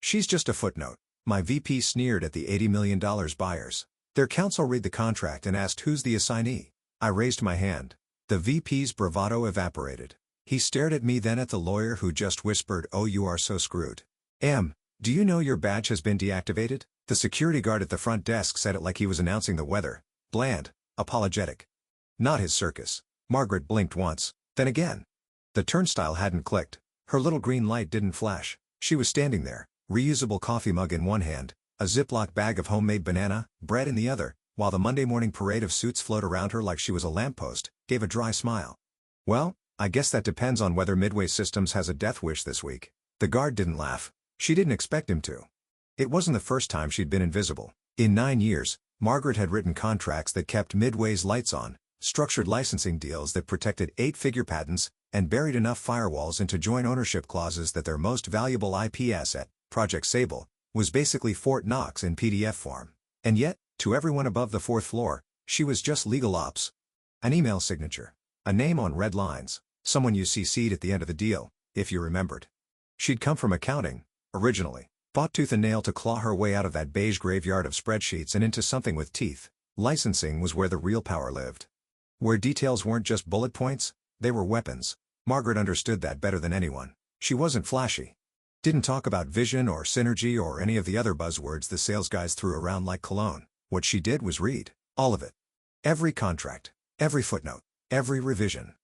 She's just a footnote. My VP sneered at the $80 million buyers. Their counsel read the contract and asked who's the assignee. I raised my hand. The VP's bravado evaporated. He stared at me, then at the lawyer, who just whispered, "Oh, you are so screwed. Do you know your badge has been deactivated?" The security guard at the front desk said it like he was announcing the weather. Bland, apologetic. Not his circus. Margaret blinked once, then again. The turnstile hadn't clicked. Her little green light didn't flash. She was standing there, reusable coffee mug in one hand, a Ziploc bag of homemade banana bread in the other, while the Monday morning parade of suits flowed around her like she was a lamppost, gave a dry smile. "Well, I guess that depends on whether Midway Systems has a death wish this week." The guard didn't laugh. She didn't expect him to. It wasn't the first time she'd been invisible. In 9 years, Margaret had written contracts that kept Midway's lights on, structured licensing deals that protected 8-figure patents, and buried enough firewalls into joint ownership clauses that their most valuable IP asset, Project Sable, was basically Fort Knox in PDF form. And yet, to everyone above the 4th floor, she was just legal ops. An email signature. A name on red lines. Someone you CC'd at the end of the deal, if you remembered. She'd come from accounting, originally. Fought tooth and nail to claw her way out of that beige graveyard of spreadsheets and into something with teeth. Licensing was where the real power lived. Where details weren't just bullet points, they were weapons. Margaret understood that better than anyone. She wasn't flashy. Didn't talk about vision or synergy or any of the other buzzwords the sales guys threw around like cologne. What she did was read. All of it. Every contract. Every footnote. Every revision.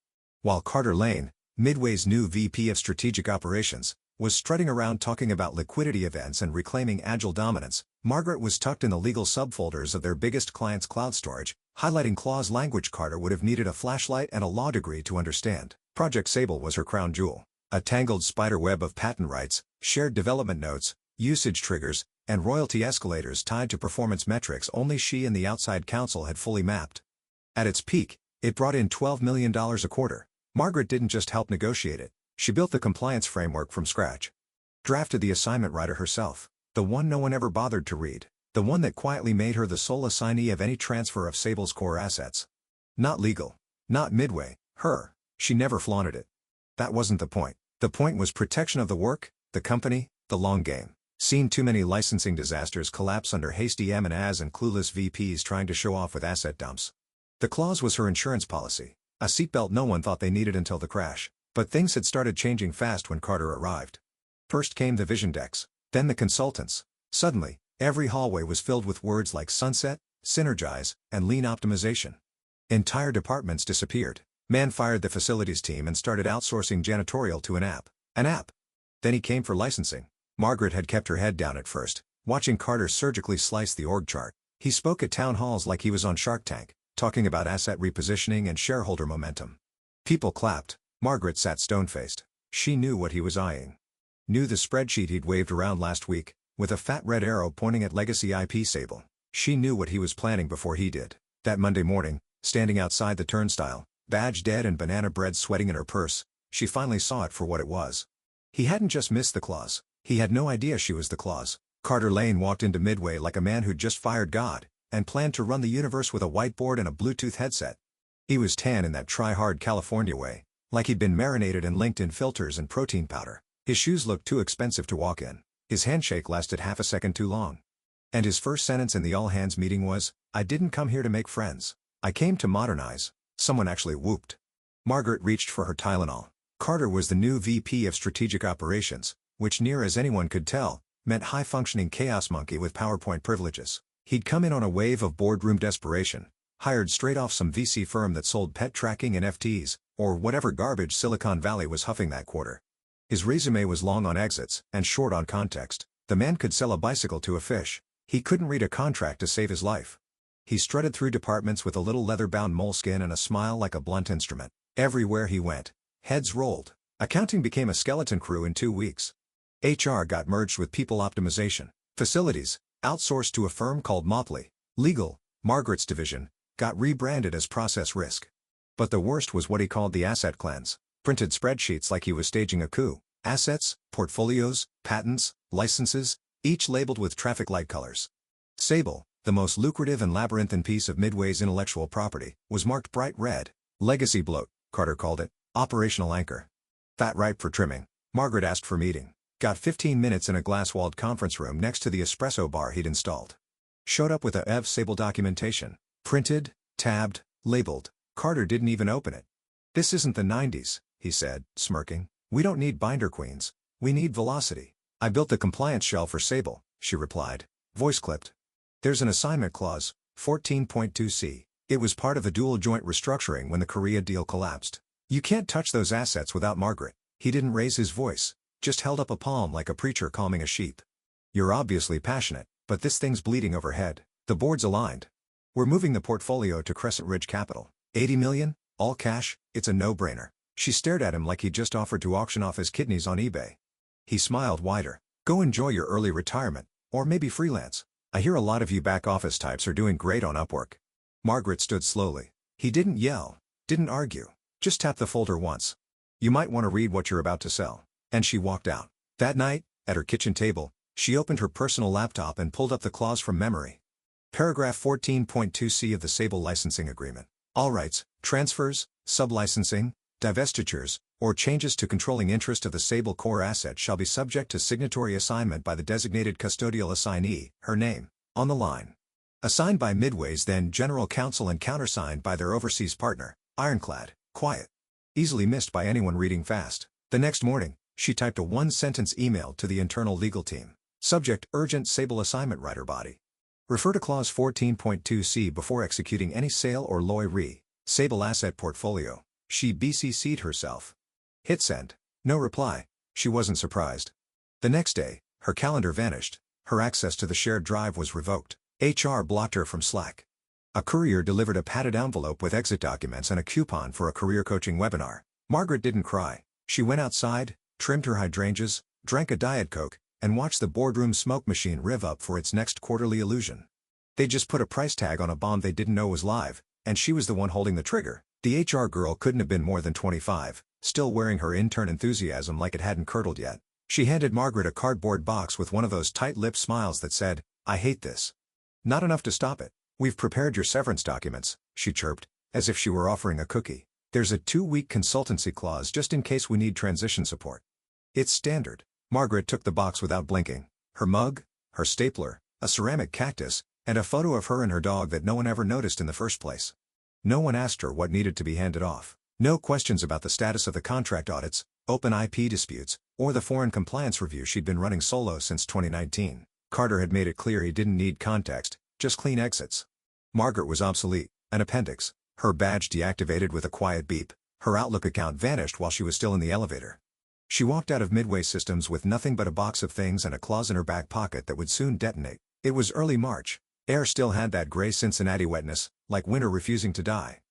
While Carter Lane, Midway's new VP of Strategic Operations, was strutting around talking about liquidity events and reclaiming agile dominance, Margaret was tucked in the legal subfolders of their biggest client's cloud storage, highlighting clause language Carter would have needed a flashlight and a law degree to understand. Project Sable was her crown jewel, a tangled spider web of patent rights, shared development notes, usage triggers, and royalty escalators tied to performance metrics only she and the outside counsel had fully mapped. At its peak, it brought in $12 million a quarter. Margaret didn't just help negotiate it. She built the compliance framework from scratch. Drafted the assignment writer herself. The one no one ever bothered to read. The one that quietly made her the sole assignee of any transfer of Sable's core assets. Not legal. Not Midway. Her. She never flaunted it. That wasn't the point. The point was protection of the work, the company, the long game. Seen too many licensing disasters collapse under hasty M&As and clueless VPs trying to show off with asset dumps. The clause was her insurance policy. A seatbelt no one thought they needed until the crash. But things had started changing fast when Carter arrived. First came the vision decks, then the consultants. Suddenly, every hallway was filled with words like sunset, synergize, and lean optimization. Entire departments disappeared. Man fired the facilities team and started outsourcing janitorial to an app. An app. Then he came for licensing. Margaret had kept her head down at first, watching Carter surgically slice the org chart. He spoke at town halls like he was on Shark Tank, talking about asset repositioning and shareholder momentum. People clapped. Margaret sat stone-faced. She knew what he was eyeing. Knew the spreadsheet he'd waved around last week, with a fat red arrow pointing at legacy IP Sable. She knew what he was planning before he did. That Monday morning, standing outside the turnstile, badge dead and banana bread sweating in her purse, she finally saw it for what it was. He hadn't just missed the clause. He had no idea she was the clause. Carter Lane walked into Midway like a man who'd just fired God, and planned to run the universe with a whiteboard and a Bluetooth headset. He was tan in that try-hard California way, like he'd been marinated and linked in filters and protein powder. His shoes looked too expensive to walk in. His handshake lasted half a second too long. And his first sentence in the all-hands meeting was, "I didn't come here to make friends. I came to modernize." Someone actually whooped. Margaret reached for her Tylenol. Carter was the new VP of Strategic Operations, which, near as anyone could tell, meant high-functioning chaos monkey with PowerPoint privileges. He'd come in on a wave of boardroom desperation, hired straight off some VC firm that sold pet tracking NFTs, or whatever garbage Silicon Valley was huffing that quarter. His resume was long on exits and short on context. The man could sell a bicycle to a fish. He couldn't read a contract to save his life. He strutted through departments with a little leather-bound moleskin and a smile like a blunt instrument. Everywhere he went, heads rolled. Accounting became a skeleton crew in 2 weeks. HR got merged with people optimization. Facilities, outsourced to a firm called Motley. Legal, Margaret's division, got rebranded as Process Risk. But the worst was what he called the asset cleanse. Printed spreadsheets like he was staging a coup. Assets, portfolios, patents, licenses, each labeled with traffic light colors. Sable, the most lucrative and labyrinthine piece of Midway's intellectual property, was marked bright red. Legacy bloat, Carter called it. Operational anchor. Fat ripe for trimming. Margaret asked for meeting. Got 15 minutes in a glass-walled conference room next to the espresso bar he'd installed. Showed up with a Ev Sable documentation. Printed, tabbed, labeled. Carter didn't even open it. "This isn't the 90s, he said, smirking. "We don't need binder queens. We need velocity." "I built the compliance shell for Sable," she replied. Voice clipped. "There's an assignment clause, 14.2c. It was part of a dual joint restructuring when the Korea deal collapsed. You can't touch those assets without Margaret." He didn't raise his voice, just held up a palm like a preacher calming a sheep. "You're obviously passionate, but this thing's bleeding overhead." The board's aligned. "We're moving the portfolio to Crescent Ridge Capital. 80 million, all cash, it's a no-brainer." She stared at him like he'd just offered to auction off his kidneys on eBay. He smiled wider. "Go enjoy your early retirement, or maybe freelance. I hear a lot of you back-office types are doing great on Upwork." Margaret stood slowly. He didn't yell, didn't argue, just tapped the folder once. "You might want to read what you're about to sell." And she walked out. That night, at her kitchen table, she opened her personal laptop and pulled up the clause from memory. Paragraph 14.2c of the Sable Licensing Agreement. All rights, transfers, sublicensing, divestitures, or changes to controlling interest of the Sable core asset shall be subject to signatory assignment by the designated custodial assignee, her name, on the line. Assigned by Midway's then General Counsel and countersigned by their overseas partner, ironclad, quiet. Easily missed by anyone reading fast. The next morning, she typed a one-sentence email to the internal legal team. Subject: urgent Sable assignment writer body. Refer to clause 14.2c before executing any sale or LOI re. Sable asset portfolio. She BCC'd herself. Hit send. No reply. She wasn't surprised. The next day, her calendar vanished. Her access to the shared drive was revoked. HR blocked her from Slack. A courier delivered a padded envelope with exit documents and a coupon for a career coaching webinar. Margaret didn't cry. She went outside, trimmed her hydrangeas, drank a Diet Coke, and watched the boardroom smoke machine rev up for its next quarterly illusion. They just put a price tag on a bomb they didn't know was live, and she was the one holding the trigger. The HR girl couldn't have been more than 25, still wearing her intern enthusiasm like it hadn't curdled yet. She handed Margaret a cardboard box with one of those tight-lipped smiles that said, "I hate this." Not enough to stop it. "We've prepared your severance documents," she chirped, as if she were offering a cookie. "There's a 2-week consultancy clause just in case we need transition support." "It's standard." Margaret took the box without blinking. Her mug, her stapler, a ceramic cactus, and a photo of her and her dog that no one ever noticed in the first place. No one asked her what needed to be handed off. No questions about the status of the contract audits, open IP disputes, or the foreign compliance review she'd been running solo since 2019. Carter had made it clear he didn't need context, just clean exits. Margaret was obsolete, an appendix. Her badge deactivated with a quiet beep. Her Outlook account vanished while she was still in the elevator. She walked out of Midway Systems with nothing but a box of things and a clause in her back pocket that would soon detonate. It was early March. Air still had that gray Cincinnati wetness, like winter refusing to die.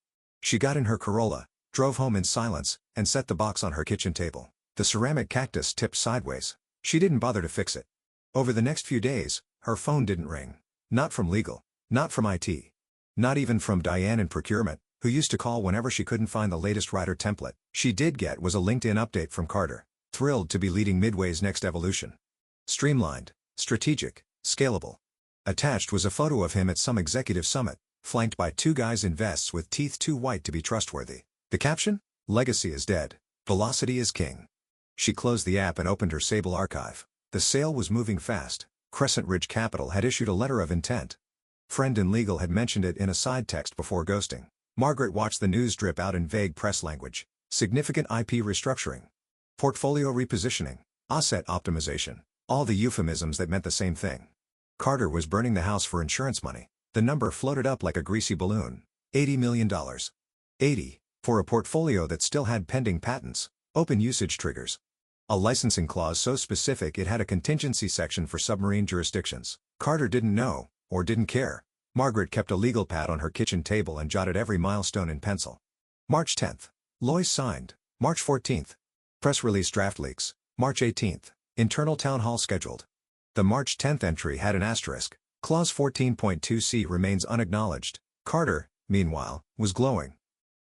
She got in her Corolla, drove home in silence, and set the box on her kitchen table. The ceramic cactus tipped sideways. She didn't bother to fix it. Over the next few days, her phone didn't ring. Not from legal. Not from IT. Not even from Diane in procurement, who used to call whenever she couldn't find the latest writer template. She did get was a LinkedIn update from Carter, thrilled to be leading Midway's next evolution. Streamlined, strategic, scalable. Attached was a photo of him at some executive summit, flanked by 2 guys in vests with teeth too white to be trustworthy. The caption? "Legacy is dead. Velocity is king." She closed the app and opened her Sable archive. The sale was moving fast. Crescent Ridge Capital had issued a letter of intent. Friend in legal had mentioned it in a side text before ghosting. Margaret watched the news drip out in vague press language. Significant IP restructuring. Portfolio repositioning. Asset optimization. All the euphemisms that meant the same thing. Carter was burning the house for insurance money. The number floated up like a greasy balloon. $80 million. 80, for a portfolio that still had pending patents, open usage triggers. A licensing clause so specific it had a contingency section for submarine jurisdictions. Carter didn't know, or didn't care. Margaret kept a legal pad on her kitchen table and jotted every milestone in pencil. March 10th. Lois signed. March 14th. Press release draft leaks. March 18th. Internal town hall scheduled. The March 10th entry had an asterisk. Clause 14.2c remains unacknowledged. Carter, meanwhile, was glowing.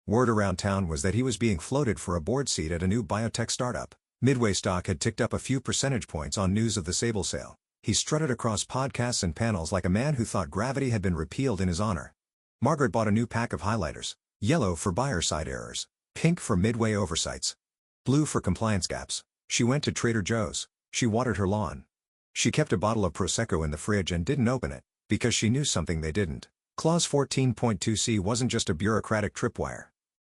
Word around town was that he was being floated for a board seat at a new biotech startup. Midway stock had ticked up a few percentage points on news of the Sable sale. He strutted across podcasts and panels like a man who thought gravity had been repealed in his honor. Margaret bought a new pack of highlighters. Yellow for buyer-side errors. Pink for Midway oversights. Blue for compliance gaps. She went to Trader Joe's. She watered her lawn. She kept a bottle of Prosecco in the fridge and didn't open it, because she knew something they didn't. Clause 14.2c wasn't just a bureaucratic tripwire.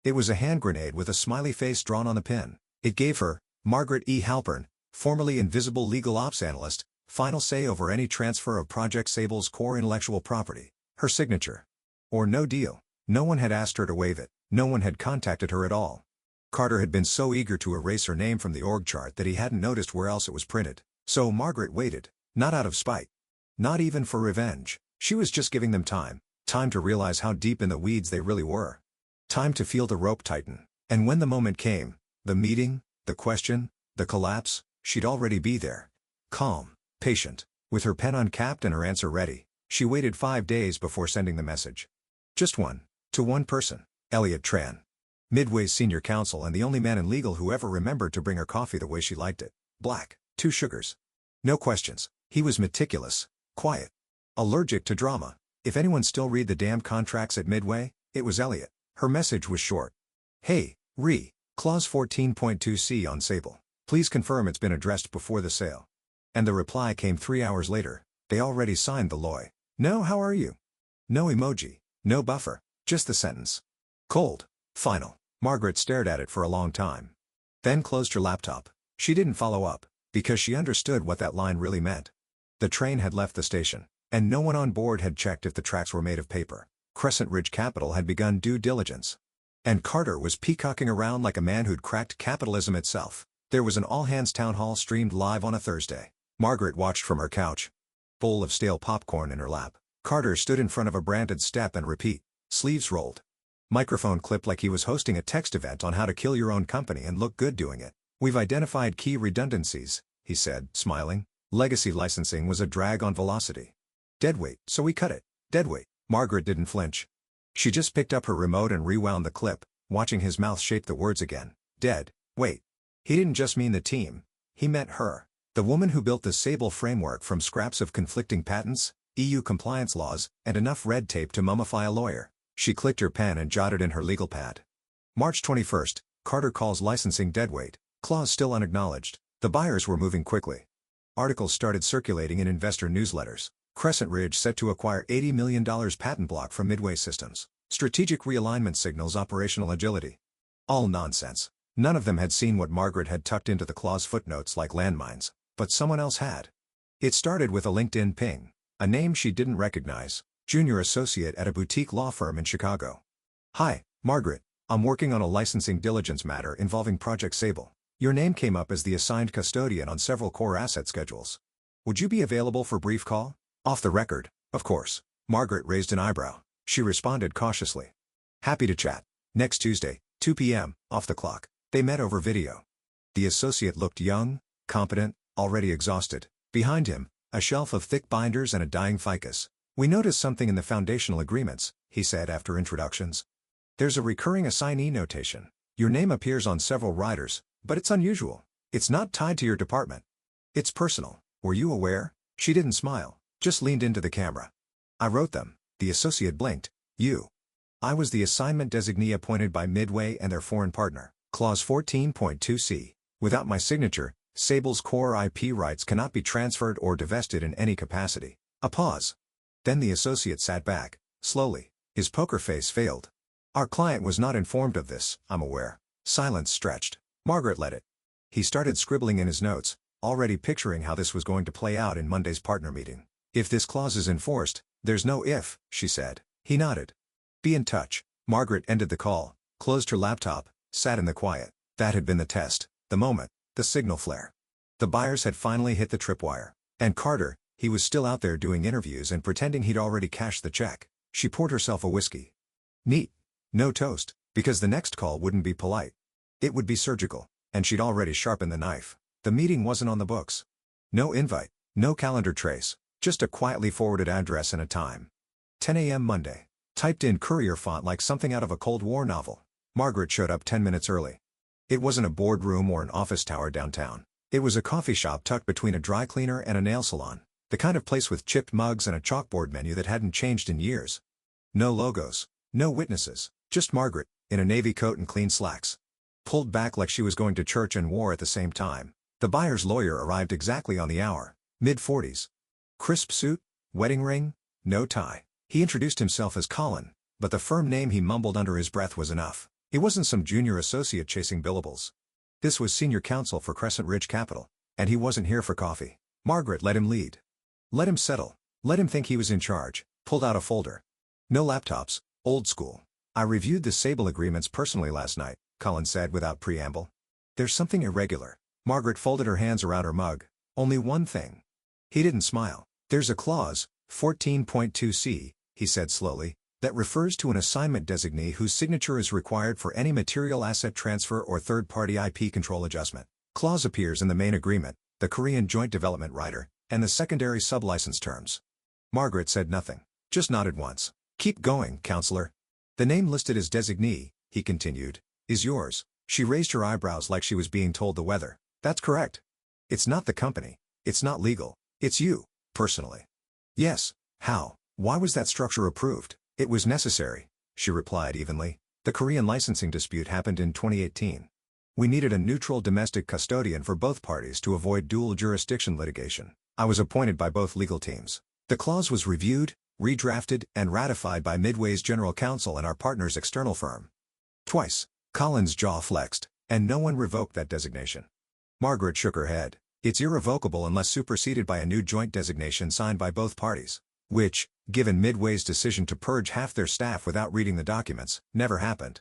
It was a hand grenade with a smiley face drawn on the pin. It gave her, Margaret E. Halpern, formerly invisible legal ops analyst, final say over any transfer of Project Sable's core intellectual property, her signature. Or no deal. No one had asked her to waive it, no one had contacted her at all. Carter had been so eager to erase her name from the org chart that he hadn't noticed where else it was printed. So Margaret waited, not out of spite. Not even for revenge. She was just giving them time to realize how deep in the weeds they really were. Time to feel the rope tighten. And when the moment came, the meeting, the question, the collapse, she'd already be there. Calm, patient, with her pen uncapped and her answer ready, she waited 5 days before sending the message. Just one. To one person, Elliot Tran. Midway's senior counsel and the only man in legal who ever remembered to bring her coffee the way she liked it. Black, 2 sugars. No questions. He was meticulous, quiet, allergic to drama. If anyone still read the damned contracts at Midway, it was Elliot. Her message was short. Hey, Clause 14.2c on Sable. Please confirm it's been addressed before the sale. And the reply came 3 hours later. They already signed the LOI. No, how are you? No emoji, no buffer, just the sentence. Cold. Final. Margaret stared at it for a long time. Then closed her laptop. She didn't follow up, because she understood what that line really meant. The train had left the station, and no one on board had checked if the tracks were made of paper. Crescent Ridge Capital had begun due diligence. And Carter was peacocking around like a man who'd cracked capitalism itself. There was an all-hands town hall streamed live on a Thursday. Margaret watched from her couch. Bowl of stale popcorn in her lap. Carter stood in front of a branded step and repeat. Sleeves rolled. Microphone clipped like he was hosting a text event on how to kill your own company and look good doing it. We've identified key redundancies, he said, smiling. Legacy licensing was a drag on velocity. Deadweight, so we cut it. Deadweight. Margaret didn't flinch. She just picked up her remote and rewound the clip, watching his mouth shape the words again. Dead. Wait. He didn't just mean the team. He meant her. The woman who built the Sable framework from scraps of conflicting patents, EU compliance laws, and enough red tape to mummify a lawyer. She clicked her pen and jotted in her legal pad. March 21st, Carter calls licensing deadweight. Clause still unacknowledged. The buyers were moving quickly. Articles started circulating in investor newsletters. Crescent Ridge set to acquire $80 million patent block from Midway Systems. Strategic realignment signals operational agility. All nonsense. None of them had seen what Margaret had tucked into the clause footnotes like landmines, but someone else had. It started with a LinkedIn ping, a name she didn't recognize, junior associate at a boutique law firm in Chicago. Hi, Margaret, I'm working on a licensing diligence matter involving Project Sable. Your name came up as the assigned custodian on several core asset schedules. Would you be available for a brief call? Off the record, of course. Margaret raised an eyebrow. She responded cautiously. Happy to chat. Next Tuesday, 2 p.m., off the clock. They met over video. The associate looked young, competent, already exhausted. Behind him, a shelf of thick binders and a dying ficus. We noticed something in the foundational agreements, he said after introductions. There's a recurring assignee notation. Your name appears on several riders, but it's unusual. It's not tied to your department. It's personal. Were you aware? She didn't smile, just leaned into the camera. I wrote them. The associate blinked. You. I was the assignment designee appointed by Midway and their foreign partner. Clause 14.2c. Without my signature, Sable's core IP rights cannot be transferred or divested in any capacity. A pause. Then the associate sat back, slowly. His poker face failed. Our client was not informed of this, I'm aware. Silence stretched. Margaret let it. He started scribbling in his notes, already picturing how this was going to play out in Monday's partner meeting. If this clause is enforced, there's no if, she said. He nodded. Be in touch. Margaret ended the call, closed her laptop, sat in the quiet. That had been the test, the moment, the signal flare. The buyers had finally hit the tripwire. And Carter, he was still out there doing interviews and pretending he'd already cashed the check. She poured herself a whiskey. Neat. No toast, because the next call wouldn't be polite. It would be surgical, and she'd already sharpened the knife. The meeting wasn't on the books. No invite, no calendar trace, just a quietly forwarded address and a time. 10 a.m. Monday. Typed in courier font like something out of a Cold War novel. Margaret showed up 10 minutes early. It wasn't a boardroom or an office tower downtown. It was a coffee shop tucked between a dry cleaner and a nail salon. The kind of place with chipped mugs and a chalkboard menu that hadn't changed in years. No logos. No witnesses. Just Margaret, in a navy coat and clean slacks. Pulled back like she was going to church and war at the same time. The buyer's lawyer arrived exactly on the hour, mid-40s. Crisp suit, wedding ring, no tie. He introduced himself as Colin, but the firm name he mumbled under his breath was enough. He wasn't some junior associate chasing billables. This was senior counsel for Crescent Ridge Capital, and he wasn't here for coffee. Margaret let him lead. Let him settle. Let him think he was in charge. Pulled out a folder. No laptops, old school. I reviewed the Sable agreements personally last night, Colin said without preamble. There's something irregular. Margaret folded her hands around her mug. Only one thing. He didn't smile. There's a clause, 14.2c, he said slowly, that refers to an assignment designee whose signature is required for any material asset transfer or third-party IP control adjustment. Clause appears in the main agreement, the Korean Joint Development Rider, and the secondary sublicense terms. Margaret said nothing, just nodded once. Keep going, counselor. The name listed as designee, he continued, is yours. She raised her eyebrows like she was being told the weather. That's correct. It's not the company. It's not legal. It's you, personally. Yes. How? Why was that structure approved? It was necessary, she replied evenly. The Korean licensing dispute happened in 2018. We needed a neutral domestic custodian for both parties to avoid dual jurisdiction litigation. I was appointed by both legal teams. The clause was reviewed, redrafted, and ratified by Midway's general counsel and our partner's external firm. Twice. Colin's jaw flexed, and no one revoked that designation. Margaret shook her head. It's irrevocable unless superseded by a new joint designation signed by both parties, which, given Midway's decision to purge half their staff without reading the documents, never happened.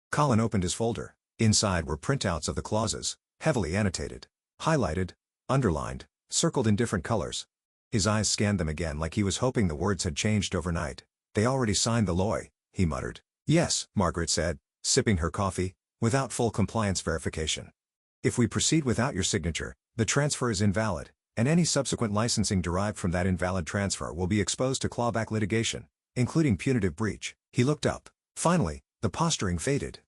Colin opened his folder. Inside were printouts of the clauses, heavily annotated, highlighted, underlined, circled in different colors. His eyes scanned them again like he was hoping the words had changed overnight. They already signed the LOI, he muttered. Yes, Margaret said, sipping her coffee, without full compliance verification. If we proceed without your signature, the transfer is invalid, and any subsequent licensing derived from that invalid transfer will be exposed to clawback litigation, including punitive breach. He looked up. Finally, the posturing faded.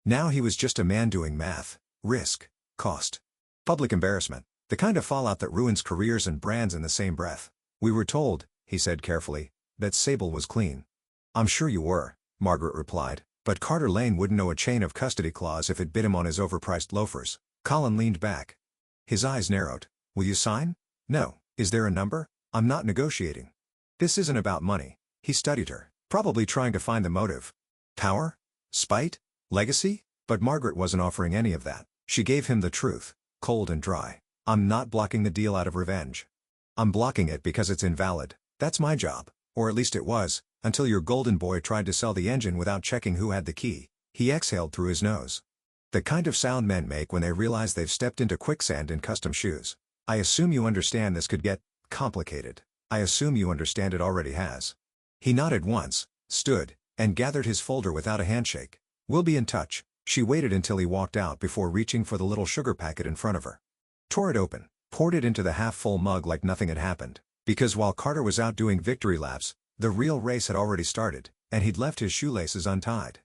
Now he was just a man doing math, risk, cost, public embarrassment, the kind of fallout that ruins careers and brands in the same breath. We were told, he said carefully, that Sable was clean. I'm sure you were, Margaret replied, but Carter Lane wouldn't know a chain of custody clause if it bit him on his overpriced loafers. Colin leaned back. His eyes narrowed. Will you sign? No. Is there a number? I'm not negotiating. This isn't about money. He studied her, probably trying to find the motive. Power? Spite? Legacy? But Margaret wasn't offering any of that. She gave him the truth, cold and dry. I'm not blocking the deal out of revenge. I'm blocking it because it's invalid. That's my job. Or at least it was, until your golden boy tried to sell the engine without checking who had the key. He exhaled through his nose. The kind of sound men make when they realize they've stepped into quicksand in custom shoes. I assume you understand this could get complicated. I assume you understand it already has. He nodded once, stood, and gathered his folder without a handshake. We'll be in touch. She waited until he walked out before reaching for the little sugar packet in front of her. Tore it open, poured it into the half-full mug like nothing had happened. Because while Carter was out doing victory laps, the real race had already started, and he'd left his shoelaces untied.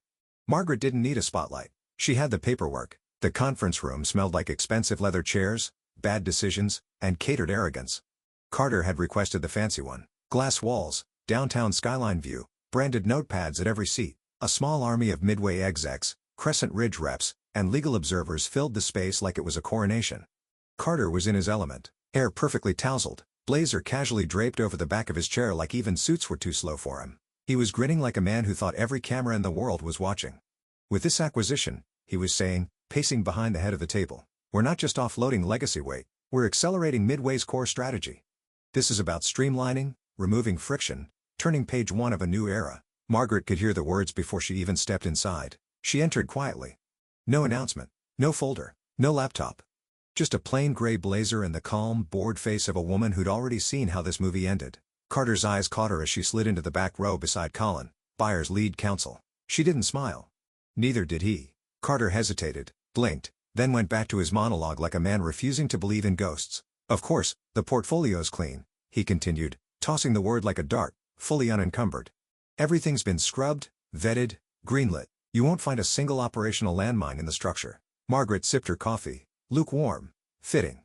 Margaret didn't need a spotlight. She had the paperwork. The conference room smelled like expensive leather chairs, bad decisions, and catered arrogance. Carter had requested the fancy one. Glass walls, downtown skyline view, branded notepads at every seat. A small army of Midway execs, Crescent Ridge reps, and legal observers filled the space like it was a coronation. Carter was in his element, hair perfectly tousled, blazer casually draped over the back of his chair like even suits were too slow for him. He was grinning like a man who thought every camera in the world was watching. With this acquisition, he was saying, pacing behind the head of the table, we're not just offloading legacy weight, we're accelerating Midway's core strategy. This is about streamlining, removing friction, turning page one of a new era. Margaret could hear the words before she even stepped inside. She entered quietly. No announcement, no folder, no laptop. Just a plain gray blazer and the calm, bored face of a woman who'd already seen how this movie ended. Carter's eyes caught her as she slid into the back row beside Colin, buyer's lead counsel. She didn't smile. Neither did he. Carter hesitated, blinked, then went back to his monologue like a man refusing to believe in ghosts. Of course, the portfolio's clean, he continued, tossing the word like a dart, fully unencumbered. Everything's been scrubbed, vetted, greenlit. You won't find a single operational landmine in the structure. Margaret sipped her coffee, lukewarm, fitting.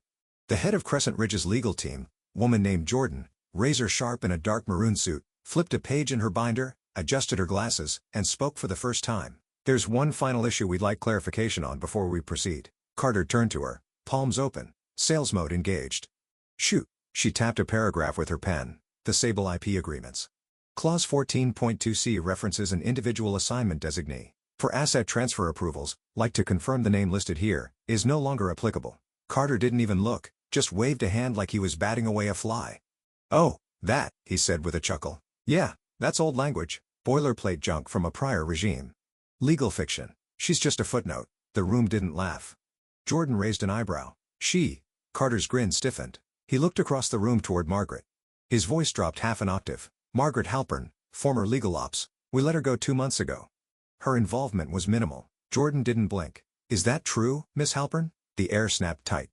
The head of Crescent Ridge's legal team, woman named Jordan, razor-sharp in a dark maroon suit, flipped a page in her binder, adjusted her glasses, and spoke for the first time. There's one final issue we'd like clarification on before we proceed. Carter turned to her, palms open, Sales mode engaged. Shoot. She tapped a paragraph with her pen. The Sable IP agreements. Clause 14.2c references an individual assignment designee. For asset transfer approvals, like to confirm the name listed here, is no longer applicable. Carter didn't even look, just waved a hand like he was batting away a fly. Oh, that, he said with a chuckle. Yeah, that's old language, boilerplate junk from a prior regime. Legal fiction. She's just a footnote. The room didn't laugh. Jordan raised an eyebrow. She. Carter's grin stiffened. He looked across the room toward Margaret. His voice dropped half an octave. Margaret Halpern, former legal ops. We let her go 2 months ago. Her involvement was minimal. Jordan didn't blink. Is that true, Miss Halpern? The air snapped tight.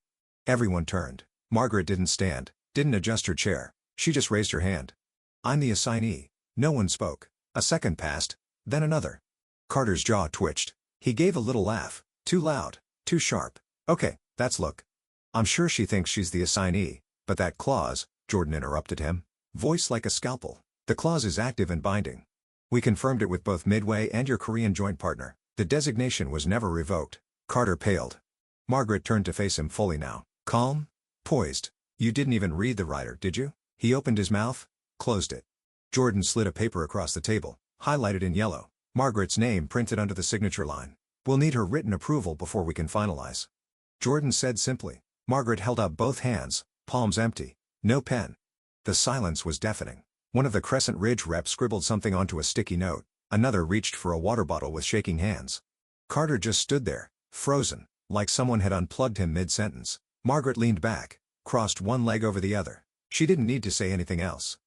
Everyone turned. Margaret didn't stand, didn't adjust her chair. She just raised her hand. I'm the assignee. No one spoke. A second passed, then another. Carter's jaw twitched. He gave a little laugh. Too loud, too sharp. Okay, that's look. I'm sure she thinks she's the assignee, but that clause, Jordan interrupted him. Voice like a scalpel. The clause is active and binding. We confirmed it with both Midway and your Korean joint partner. The designation was never revoked. Carter paled. Margaret turned to face him fully now. Calm? Poised. You didn't even read the rider, did you? He opened his mouth, closed it. Jordan slid a paper across the table, highlighted in yellow. Margaret's name printed under the signature line. We'll need her written approval before we can finalize. Jordan said simply. Margaret held up both hands, palms empty. No pen. The silence was deafening. One of the Crescent Ridge reps scribbled something onto a sticky note. Another reached for a water bottle with shaking hands. Carter just stood there, frozen, like someone had unplugged him mid-sentence. Margaret leaned back, crossed one leg over the other. She didn't need to say anything else.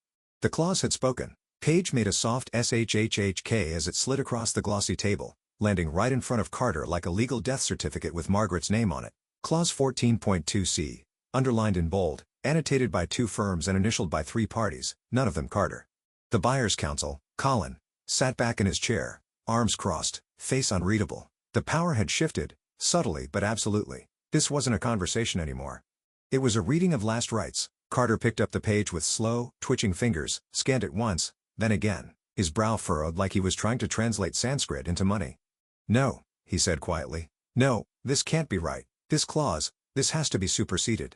The clause had spoken. Page made a soft SHHHK as it slid across the glossy table, landing right in front of Carter like a legal death certificate with Margaret's name on it. Clause 14.2c, underlined in bold, annotated by 2 firms and initialed by 3 parties, none of them Carter. The buyer's counsel, Colin, sat back in his chair, arms crossed, face unreadable. The power had shifted, subtly but absolutely. This wasn't a conversation anymore. It was a reading of last rites. Carter picked up the page with slow, twitching fingers, scanned it once, then again, his brow furrowed like he was trying to translate Sanskrit into money. No, he said quietly. No, this can't be right. This clause, this has to be superseded.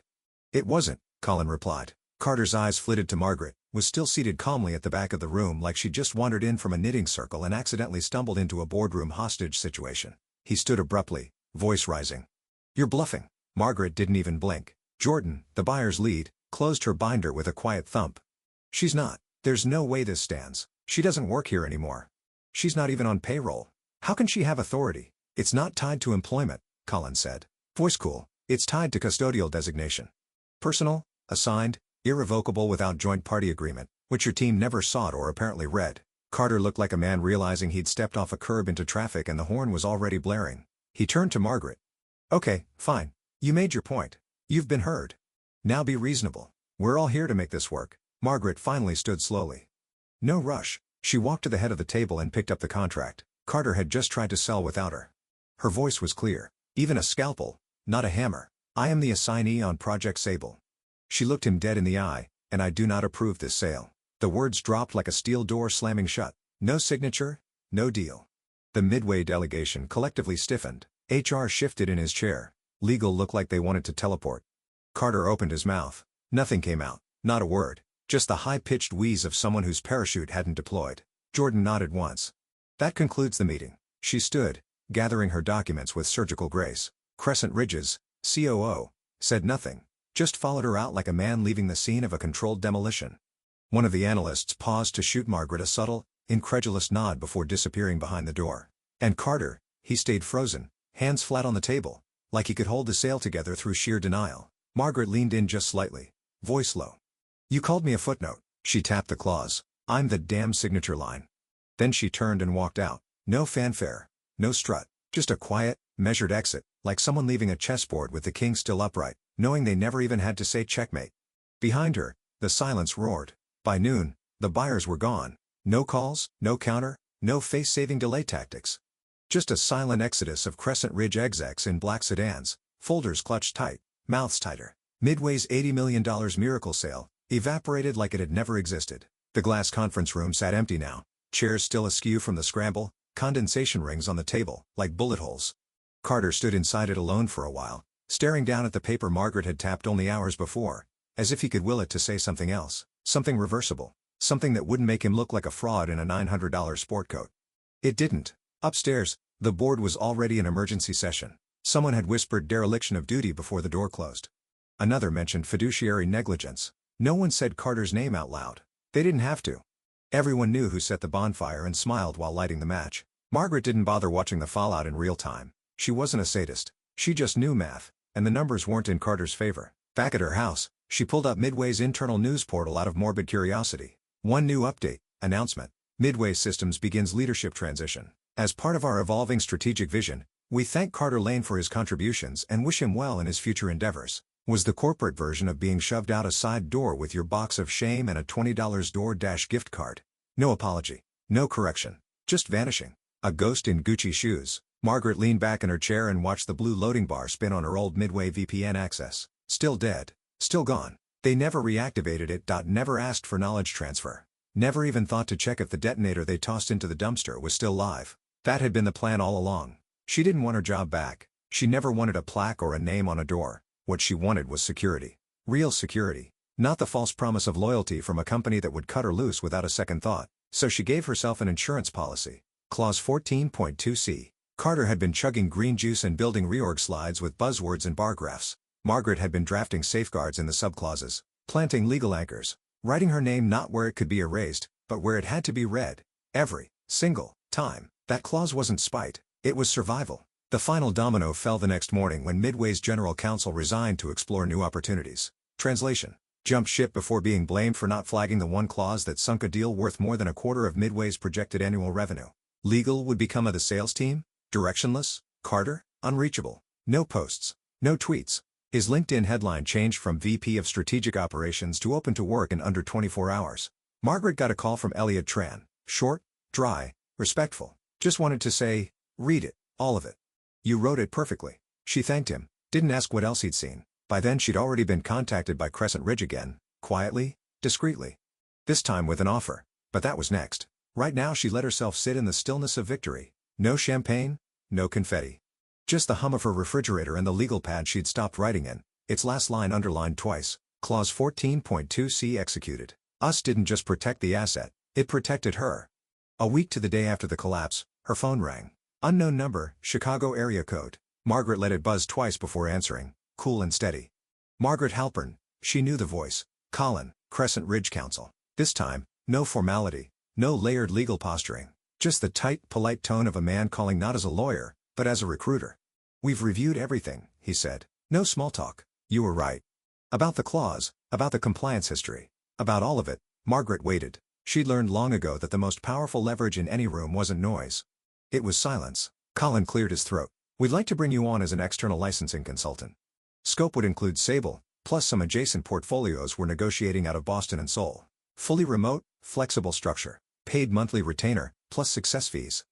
It wasn't, Colin replied. Carter's eyes flitted to Margaret, was still seated calmly at the back of the room like she'd just wandered in from a knitting circle and accidentally stumbled into a boardroom hostage situation. He stood abruptly, voice rising. You're bluffing. Margaret didn't even blink. Jordan, the buyer's lead, closed her binder with a quiet thump. She's not. There's no way this stands. She doesn't work here anymore. She's not even on payroll. How can she have authority? It's not tied to employment, Colin said. Voice cool. It's tied to custodial designation. Personal, assigned, irrevocable without joint party agreement, which your team never sought or apparently read. Carter looked like a man realizing he'd stepped off a curb into traffic and the horn was already blaring. He turned to Margaret. Okay, fine. You made your point. You've been heard. Now be reasonable. We're all here to make this work. Margaret finally stood slowly. No rush. She walked to the head of the table and picked up the contract. Carter had just tried to sell without her. Her voice was clear. Even a scalpel, not a hammer. I am the assignee on Project Sable. She looked him dead in the eye, and I do not approve this sale. The words dropped like a steel door slamming shut. No signature, no deal. The Midway delegation collectively stiffened. HR shifted in his chair. Legal looked like they wanted to teleport. Carter opened his mouth. Nothing came out, not a word. Just the high-pitched wheeze of someone whose parachute hadn't deployed. Jordan nodded once. That concludes the meeting. She stood, gathering her documents with surgical grace. Crescent Ridge's COO said nothing, just followed her out like a man leaving the scene of a controlled demolition. One of the analysts paused to shoot Margaret a subtle, incredulous nod before disappearing behind the door. And Carter, he stayed frozen, hands flat on the table, like he could hold the sale together through sheer denial. Margaret leaned in just slightly, voice low. You called me a footnote. She tapped the clause. I'm the damn signature line. Then she turned and walked out. No fanfare, no strut, just a quiet, measured exit, like someone leaving a chessboard with the king still upright, knowing they never even had to say checkmate. Behind her, the silence roared. By noon, the buyers were gone. No calls, no counter, no face-saving delay tactics. Just a silent exodus of Crescent Ridge execs in black sedans, folders clutched tight, mouths tighter. Midway's $80 million miracle sale evaporated like it had never existed. The glass conference room sat empty now, chairs still askew from the scramble, condensation rings on the table, like bullet holes. Carter stood inside it alone for a while, staring down at the paper Margaret had tapped only hours before, as if he could will it to say something else, something reversible, something that wouldn't make him look like a fraud in a $900 sport coat. It didn't. Upstairs, the board was already in emergency session. Someone had whispered dereliction of duty before the door closed. Another mentioned fiduciary negligence. No one said Carter's name out loud. They didn't have to. Everyone knew who set the bonfire and smiled while lighting the match. Margaret didn't bother watching the fallout in real time. She wasn't a sadist. She just knew math, and the numbers weren't in Carter's favor. Back at her house, she pulled up Midway's internal news portal out of morbid curiosity. One new update, announcement. Midway Systems begins leadership transition. As part of our evolving strategic vision, we thank Carter Lane for his contributions and wish him well in his future endeavors. Was the corporate version of being shoved out a side door with your box of shame and a $20 DoorDash gift card. No apology. No correction. Just vanishing. A ghost in Gucci shoes. Margaret leaned back in her chair and watched the blue loading bar spin on her old Midway VPN access. Still dead. Still gone. They never reactivated it. Never asked for knowledge transfer. Never even thought to check if the detonator they tossed into the dumpster was still live. That had been the plan all along. She didn't want her job back. She never wanted a plaque or a name on a door. What she wanted was security. Real security. Not the false promise of loyalty from a company that would cut her loose without a second thought. So she gave herself an insurance policy. Clause 14.2c. Carter had been chugging green juice and building reorg slides with buzzwords and bar graphs. Margaret had been drafting safeguards in the subclauses, planting legal anchors, writing her name not where it could be erased, but where it had to be read. Every single time. That clause wasn't spite, it was survival. The final domino fell the next morning when Midway's general counsel resigned to explore new opportunities. Translation. Jumped ship before being blamed for not flagging the one clause that sunk a deal worth more than a quarter of Midway's projected annual revenue. Legal would become of the sales team? Directionless? Carter? Unreachable. No posts. No tweets. His LinkedIn headline changed from VP of Strategic Operations to open to work in under 24 hours. Margaret got a call from Elliot Tran. Short, dry, respectful. Just wanted to say, read it, all of it. You wrote it perfectly. She thanked him, didn't ask what else he'd seen. By then she'd already been contacted by Crescent Ridge again, quietly, discreetly. This time with an offer, but that was next. Right now she let herself sit in the stillness of victory. No champagne, no confetti. Just the hum of her refrigerator and the legal pad she'd stopped writing in, its last line underlined twice. Clause 14.2c executed. Us didn't just protect the asset, it protected her. A week to the day after the collapse, her phone rang. Unknown number, Chicago area code. Margaret let it buzz twice before answering, cool and steady. Margaret Halpern, she knew the voice. Colin, Crescent Ridge Counsel. This time, no formality, no layered legal posturing. Just the tight, polite tone of a man calling not as a lawyer, but as a recruiter. We've reviewed everything, he said. No small talk. You were right. About the clause, about the compliance history. About all of it. Margaret waited. She'd learned long ago that the most powerful leverage in any room wasn't noise. It was silence. Colin cleared his throat. We'd like to bring you on as an external licensing consultant. Scope would include Sable, plus some adjacent portfolios we're negotiating out of Boston and Seoul. Fully remote, flexible structure. Paid monthly retainer, plus success fees.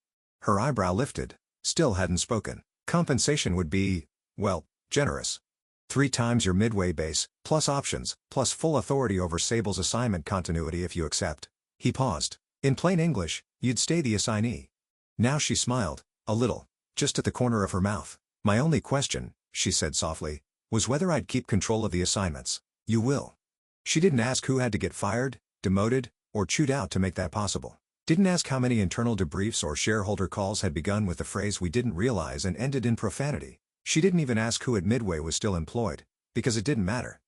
Her eyebrow lifted. Still hadn't spoken. Compensation would be, well, generous. 3 times your Midway base, plus options, plus full authority over Sable's assignment continuity if you accept. He paused. In plain English, you'd stay the assignee. Now she smiled, a little, just at the corner of her mouth. My only question, she said softly, was whether I'd keep control of the assignments. You will. She didn't ask who had to get fired, demoted, or chewed out to make that possible. Didn't ask how many internal debriefs or shareholder calls had begun with the phrase we didn't realize and ended in profanity. She didn't even ask who at Midway was still employed, because it didn't matter.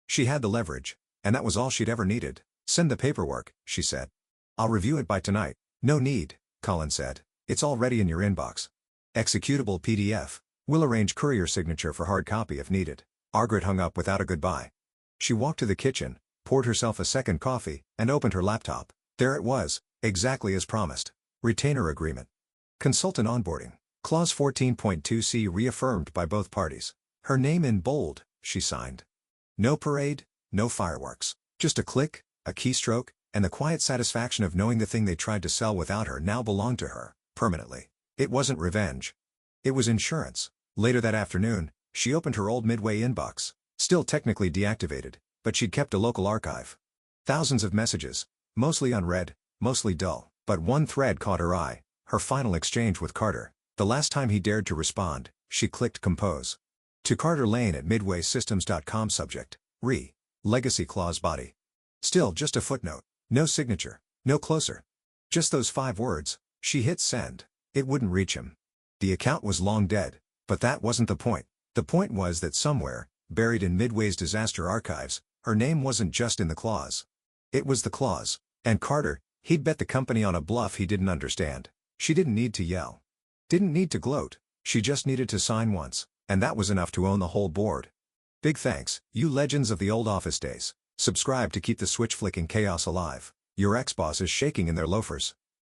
She had the leverage, and that was all she'd ever needed. Send the paperwork, she said. I'll review it by tonight. No need, Colin said. It's already in your inbox. Executable PDF. We'll arrange courier signature for hard copy if needed. Margaret hung up without a goodbye. She walked to the kitchen, poured herself a second coffee, and opened her laptop. There it was, exactly as promised. Retainer agreement. Consultant onboarding. Clause 14.2c reaffirmed by both parties. Her name in bold, she signed. No parade, no fireworks. Just a click, a keystroke, and the quiet satisfaction of knowing the thing they tried to sell without her now belonged to her, permanently. It wasn't revenge. It was insurance. Later that afternoon, she opened her old Midway inbox. Still technically deactivated, but she'd kept a local archive. Thousands of messages, mostly unread, mostly dull. But one thread caught her eye, her final exchange with Carter. The last time he dared to respond, she clicked compose. To Carter Lane at midwaysystems.com. Subject: Re. Legacy clause body. Still just a footnote. No signature. No closer. Just those 5 words. She hit send. It wouldn't reach him. The account was long dead, but that wasn't the point. The point was that somewhere, buried in Midway's disaster archives, her name wasn't just in the clause. It was the clause. And Carter, he'd bet the company on a bluff he didn't understand. She didn't need to yell. Didn't need to gloat. She just needed to sign once, and that was enough to own the whole board. Big thanks, you legends of the old office days. Subscribe to keep the switch flicking chaos alive. Your ex-boss is shaking in their loafers.